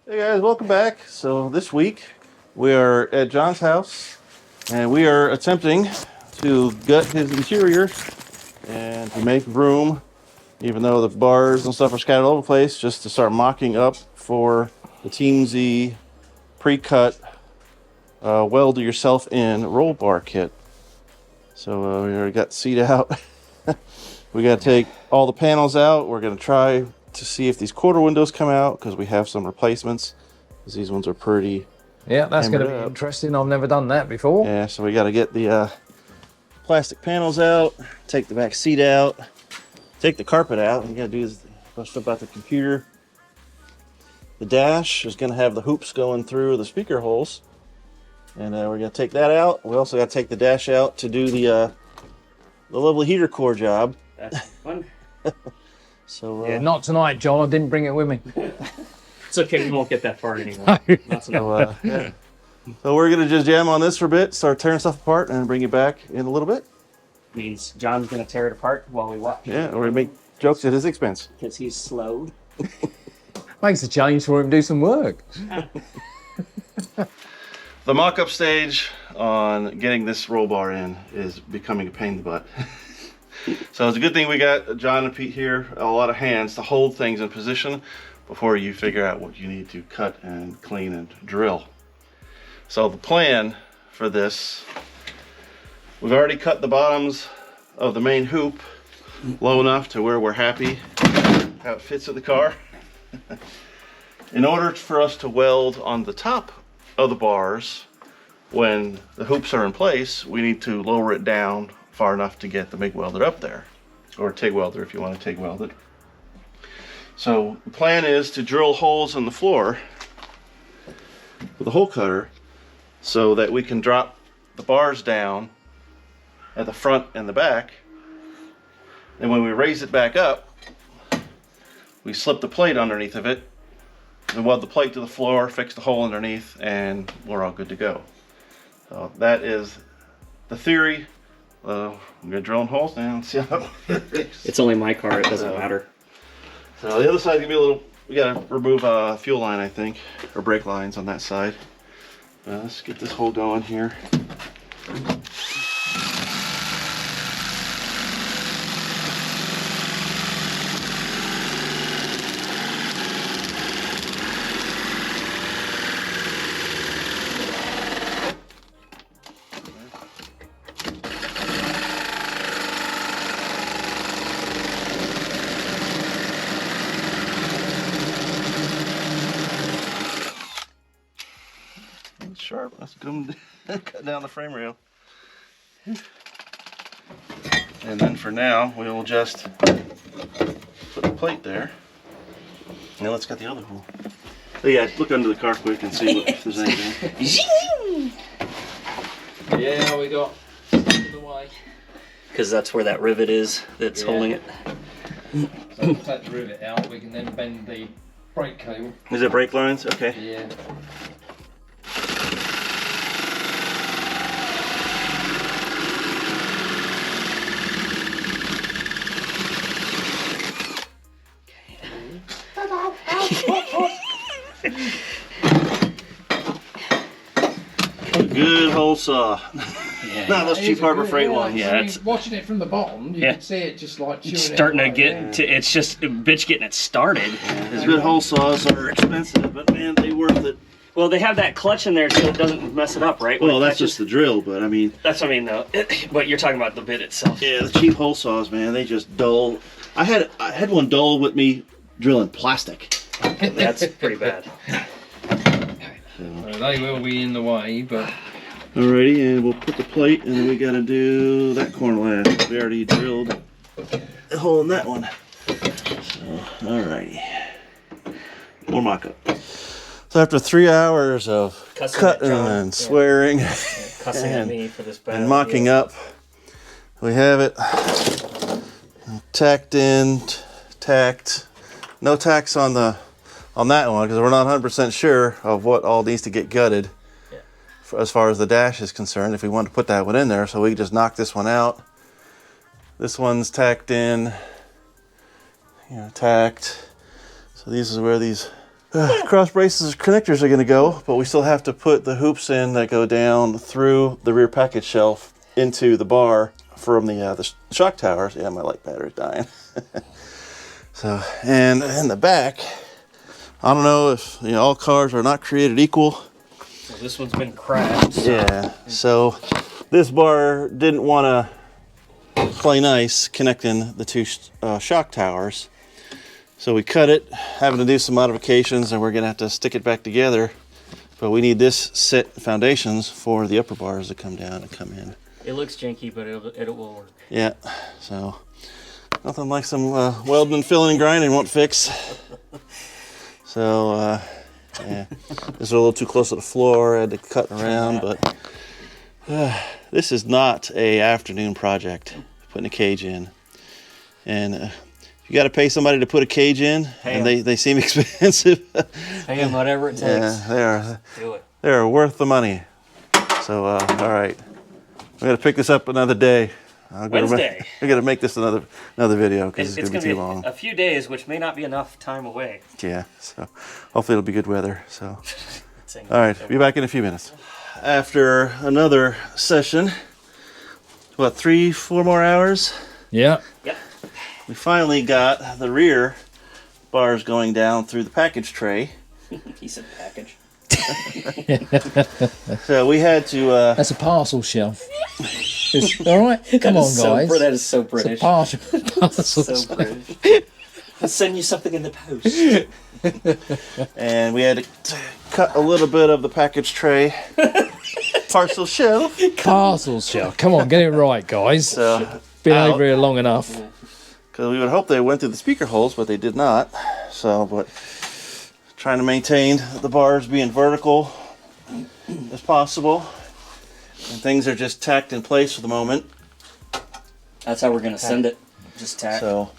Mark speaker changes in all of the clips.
Speaker 1: Hey guys, welcome back. So this week we are at John's house and we are attempting to gut his interior and to make room, even though the bars and stuff are scattered all over the place, just to start mocking up for the Teamzy pre-cut weld yourself in roll bar kit. So we already got the seat out. We got to take all the panels out. We're going to try to see if these quarter windows come out because we have some replacements, because these ones are pretty.
Speaker 2: Yeah, that's going to be interesting. I've never done that before.
Speaker 1: Yeah, so we got to get the plastic panels out, take the back seat out, take the carpet out. What you got to do is flip out the computer. The dash is going to have the hoops going through the speaker holes, and we're going to take that out. We also got to take the dash out to do the lovely heater core job.
Speaker 3: That's fun.
Speaker 1: So
Speaker 2: Yeah, not tonight, John. I didn't bring it with me.
Speaker 3: It's okay, we won't get that far anymore. That's enough.
Speaker 1: yeah. So we're gonna just jam on this for a bit, start tearing stuff apart, and bring you back in a little bit.
Speaker 3: Means John's gonna tear it apart while we watch.
Speaker 1: Yeah, or we make jokes at his expense.
Speaker 3: Because he's slowed.
Speaker 2: Makes a change for him to do some work.
Speaker 1: The mock-up stage on getting this roll bar in is becoming a pain in the butt. So it's a good thing we got John and Pete here, a lot of hands to hold things in position before you figure out what you need to cut and clean and drill. So the plan for this, we've already cut the bottoms of the main hoop low enough to where we're happy how it fits in the car. In order for us to weld on the top of the bars, when the hoops are in place, we need to lower it down far enough to get the MIG welder up there, or TIG welder if you want to TIG weld it. So the plan is to drill holes in the floor with a hole cutter so that we can drop the bars down at the front and the back, and when we raise it back up, we slip the plate underneath of it and weld the plate to the floor, fix the hole underneath, and we're all good to go. So that is the theory. I'm gonna drill holes now and see how it works.
Speaker 3: It's only my car, it doesn't matter.
Speaker 1: So the other side's gonna be a little, we gotta remove a fuel line, I think, or brake lines on that side. Let's get this hole going here. Sharp. Let's come cut down the frame rail. And then for now, we will just put the plate there. Now let's cut the other hole. So yeah, look under the car quick and see if there's anything.
Speaker 2: Yeah, we got the way.
Speaker 3: Because that's where that rivet is that's holding it.
Speaker 2: So we'll take the rivet out. We can then bend the brake cable.
Speaker 1: Is it brake lines? Okay.
Speaker 2: Yeah.
Speaker 1: Good hole saw.
Speaker 3: Yeah.
Speaker 1: Not those cheap Harbor Freight ones.
Speaker 3: Yeah, it's
Speaker 2: watching it from the bottom, you can see it just like chewing
Speaker 3: it's starting to get to, it's just a bitch getting it started.
Speaker 1: These good hole saws are expensive, but man, they worth it.
Speaker 3: Well, they have that clutch in there so it doesn't mess it up, right?
Speaker 1: Well, that's just the drill, but I mean.
Speaker 3: That's what I mean, though. But you're talking about the bit itself.
Speaker 1: Yeah, the cheap hole saws, man, they just dull. I had one dull with me drilling plastic.
Speaker 3: That's pretty bad.
Speaker 2: So they will be in the way, but.
Speaker 1: Alrighty, and we'll put the plate, and then we gotta do that corner last. We already drilled a hole in that one. So, alrighty. More mock-up. So after 3 hours of cutting and swearing
Speaker 3: Cussing at me for this bad
Speaker 1: and mocking up, we have it tacked in, tacked. No tacks on that one because we're not 100% sure of what all needs to get gutted. As far as the dash is concerned, if we want to put that one in there, so we can just knock this one out. This one's tacked in, tacked. So these is where these cross braces connectors are going to go, but we still have to put the hoops in that go down through the rear package shelf into the bar from the shock towers. Yeah, my light battery's dying. So, and in the back, I don't know if all cars are not created equal.
Speaker 3: Well, this one's been cracked. So.
Speaker 1: Yeah, so this bar didn't want to play nice connecting the two shock towers. So we cut it, having to do some modifications, and we're going to have to stick it back together. But we need this set foundations for the upper bars to come down and come in.
Speaker 3: It looks janky, but it will work.
Speaker 1: Yeah, so nothing like some welding and filling and grinding won't fix. So, yeah, this is a little too close to the floor. I had to cut around, but this is not a afternoon project, putting a cage in. And you got to pay somebody to put a cage in, and they seem expensive.
Speaker 3: Pay them whatever it takes.
Speaker 1: Yeah,
Speaker 3: Do it.
Speaker 1: they're worth the money. So, all right, we're gonna pick this up another day.
Speaker 3: Wednesday.
Speaker 1: We're gonna make this another video because it's gonna be too
Speaker 3: be
Speaker 1: long.
Speaker 3: a few days, which may not be enough time away.
Speaker 1: Yeah, so hopefully it'll be good weather. So, all right, be back in a few minutes. After another session, what, 3-4 more hours?
Speaker 4: Yeah.
Speaker 3: Yep.
Speaker 1: We finally got the rear bars going down through the package tray.
Speaker 3: He said package.
Speaker 1: So we had to.
Speaker 4: That's a parcel shelf. All right, come on, guys.
Speaker 3: That is so
Speaker 4: It's
Speaker 3: British.
Speaker 4: a parcel
Speaker 3: So
Speaker 4: shelf.
Speaker 3: British. I'll send you something in the post.
Speaker 1: And we had to cut a little bit of the package tray. Parcel shelf.
Speaker 4: Parcel shelf. Come on, get it right, guys.
Speaker 1: So,
Speaker 4: Been
Speaker 1: out.
Speaker 4: over here long enough.
Speaker 1: Because we would hope they went through the speaker holes, but they did not. So, but trying to maintain the bars being vertical as possible. And things are just tacked in place for the moment.
Speaker 3: That's how we're gonna send it. Just tack.
Speaker 1: So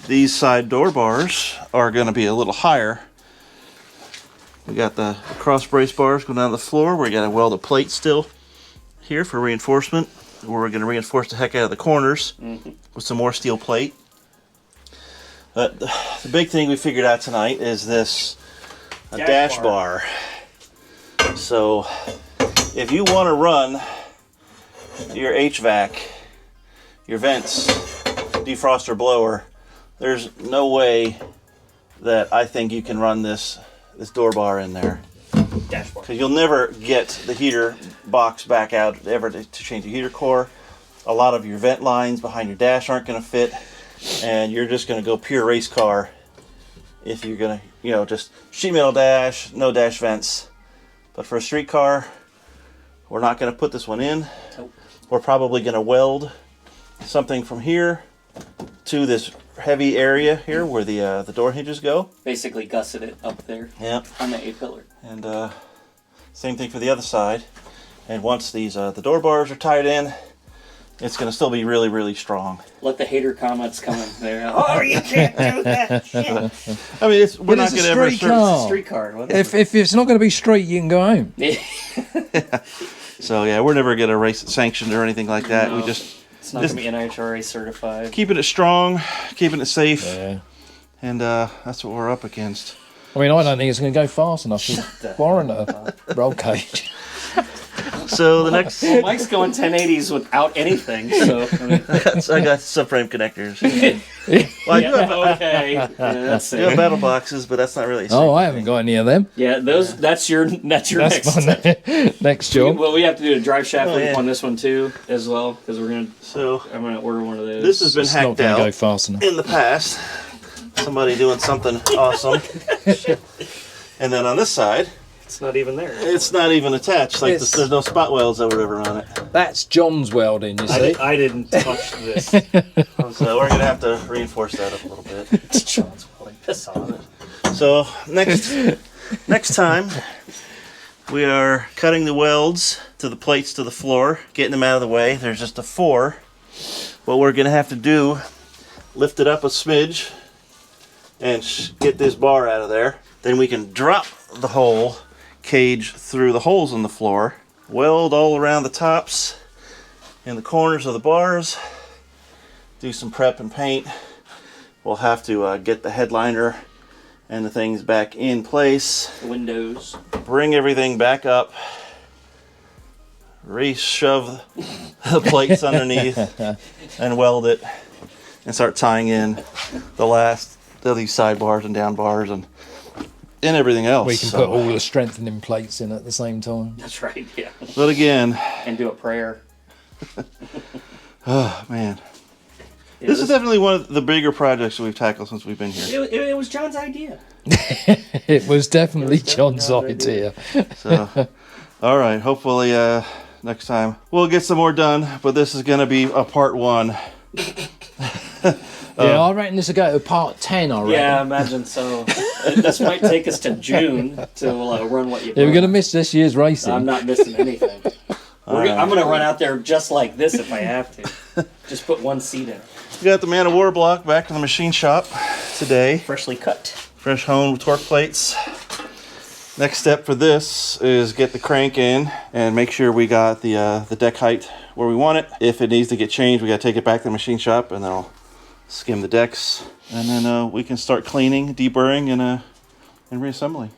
Speaker 1: these side door bars are going to be a little higher. We got the cross brace bars going down the floor. We're going to weld a plate still here for reinforcement. We're going to reinforce the heck out of the corners with some more steel plate. The big thing we figured out tonight is this dash bar. So if you want to run your HVAC, your vents, defroster, blower, there's no way that I think you can run this door bar in there.
Speaker 3: Dashboard.
Speaker 1: Because you'll never get the heater box back out ever to change the heater core. A lot of your vent lines behind your dash aren't going to fit, and you're just going to go pure race car if you're going to, just sheet metal dash, no dash vents. But for a street car, we're not going to put this one in.
Speaker 3: Nope.
Speaker 1: We're probably going to weld something from here to this heavy area here where the door hinges go.
Speaker 3: Basically gusset it up there.
Speaker 1: Yeah.
Speaker 3: On the A-pillar.
Speaker 1: And same thing for the other side. And once these the door bars are tied in, it's going to still be really, really strong.
Speaker 3: Let the hater comments come in there. Oh, you can't do that shit.
Speaker 1: I mean, we're not
Speaker 4: it's a
Speaker 1: going to ever
Speaker 4: street car.
Speaker 3: It's a street car. Whatever.
Speaker 4: If it's not going to be straight, you can go home.
Speaker 1: So yeah, we're never going to race it sanctioned or anything like that.
Speaker 3: No.
Speaker 1: We just
Speaker 3: It's not going to be NHRA certified.
Speaker 1: keeping it strong, keeping it safe,
Speaker 4: Yeah.
Speaker 1: and that's what we're up against.
Speaker 4: I mean, I don't think it's going to go fast enough to warrant a roll cage.
Speaker 1: So the next,
Speaker 3: Well, Mike's going 1080s without anything, so. I mean,
Speaker 1: I got subframe connectors. Well, I do have,
Speaker 3: okay. Yeah, that's
Speaker 1: I do have
Speaker 3: it.
Speaker 1: battle boxes, but that's not really. A
Speaker 4: Oh, I haven't got any of them.
Speaker 3: Yeah, that's your
Speaker 4: That's
Speaker 3: next.
Speaker 4: my next job.
Speaker 3: Well, we have to do a drive shaft loop
Speaker 1: yeah.
Speaker 3: on this one too, as well, because I'm gonna order one of those.
Speaker 1: This has been
Speaker 4: It's not
Speaker 1: hacked
Speaker 4: going to go
Speaker 1: out
Speaker 4: fast enough.
Speaker 1: in the past. Somebody doing something awesome. And then on this side,
Speaker 3: It's not even there.
Speaker 1: it's not even attached. Like
Speaker 4: It's-
Speaker 1: there's no spot welds or whatever on it.
Speaker 4: That's John's welding, you see.
Speaker 3: I didn't touch this.
Speaker 1: So we're gonna have to reinforce that up a little bit.
Speaker 3: It's John's welding. Piss on it.
Speaker 1: So next time we are cutting the welds to the plates to the floor, getting them out of the way. There's just a 4. What we're gonna have to do, lift it up a smidge and get this bar out of there. Then we can drop the whole cage through the holes in the floor, weld all around the tops and the corners of the bars, do some prep and paint. We'll have to get the headliner and the things back in place.
Speaker 3: Windows.
Speaker 1: Bring everything back up. Re-shove the plates underneath and weld it, and start tying in the last of these sidebars and down bars and everything else.
Speaker 4: We can put all the strengthening plates in at the same time.
Speaker 3: That's right, yeah.
Speaker 1: But again,
Speaker 3: And do a prayer.
Speaker 1: oh man,
Speaker 3: Yeah,
Speaker 1: this is definitely one of the bigger projects that we've tackled since we've been here.
Speaker 3: It was John's idea.
Speaker 4: It was definitely John's idea.
Speaker 1: So, all right, hopefully next time we'll get some more done, but this is going to be a part 1.
Speaker 4: Yeah, I reckon this will go to part 10, I reckon.
Speaker 3: Yeah, I imagine so. This might take us to June to run what you
Speaker 4: Yeah, we're going to miss this year's racing.
Speaker 3: I'm not missing anything. I'm going to run out there just like this if I have to. Just put one seat in it.
Speaker 1: We got the Man of War block back in the machine shop today.
Speaker 3: Freshly cut.
Speaker 1: Fresh honed torque plates. Next step for this is get the crank in and make sure we got the deck height where we want it. If it needs to get changed, we got to take it back to the machine shop and then I'll skim the decks. And then we can start cleaning, deburring, and reassembling.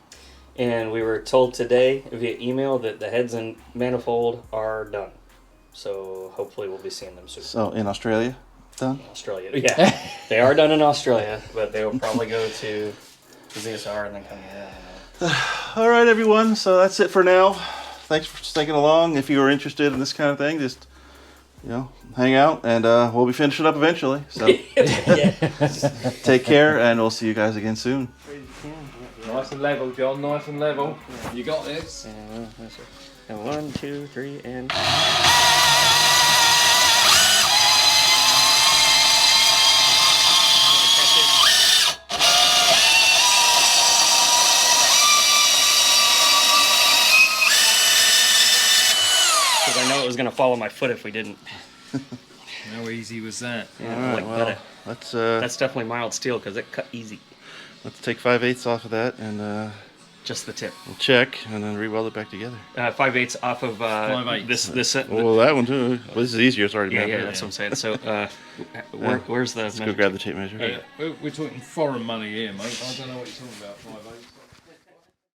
Speaker 3: And we were told today via email that the heads and manifold are done. So hopefully we'll be seeing them soon.
Speaker 1: So in Australia, done?
Speaker 3: Australia. Yeah, they are done in Australia, but they will probably go to ZSR and then come here. I don't know.
Speaker 1: All right, everyone. So that's it for now. Thanks for sticking along. If you are interested in this kind of thing, just hang out, and we'll be finishing up eventually. So take care, and we'll see you guys again soon.
Speaker 2: Nice and level, John. Nice and level. You got this.
Speaker 3: And 1, 2, 3, and. I know it was going to fall on my foot if we didn't.
Speaker 2: How easy was that?
Speaker 1: Yeah, all right, let's
Speaker 3: that's definitely mild steel because it cut easy.
Speaker 1: Let's take 5/8 off of that and
Speaker 3: Just the tip.
Speaker 1: we'll check and then re-weld it back together.
Speaker 3: 5/8 off of
Speaker 2: 5/8.
Speaker 3: this.
Speaker 1: Well, that one too. Well, this is easier. It's already
Speaker 3: Yeah,
Speaker 1: mapped out.
Speaker 3: that's what I'm saying. So, where's the?
Speaker 1: Let's go grab the tape measure.
Speaker 2: We're talking foreign money here, mate. I don't know what you're talking about. 5/8.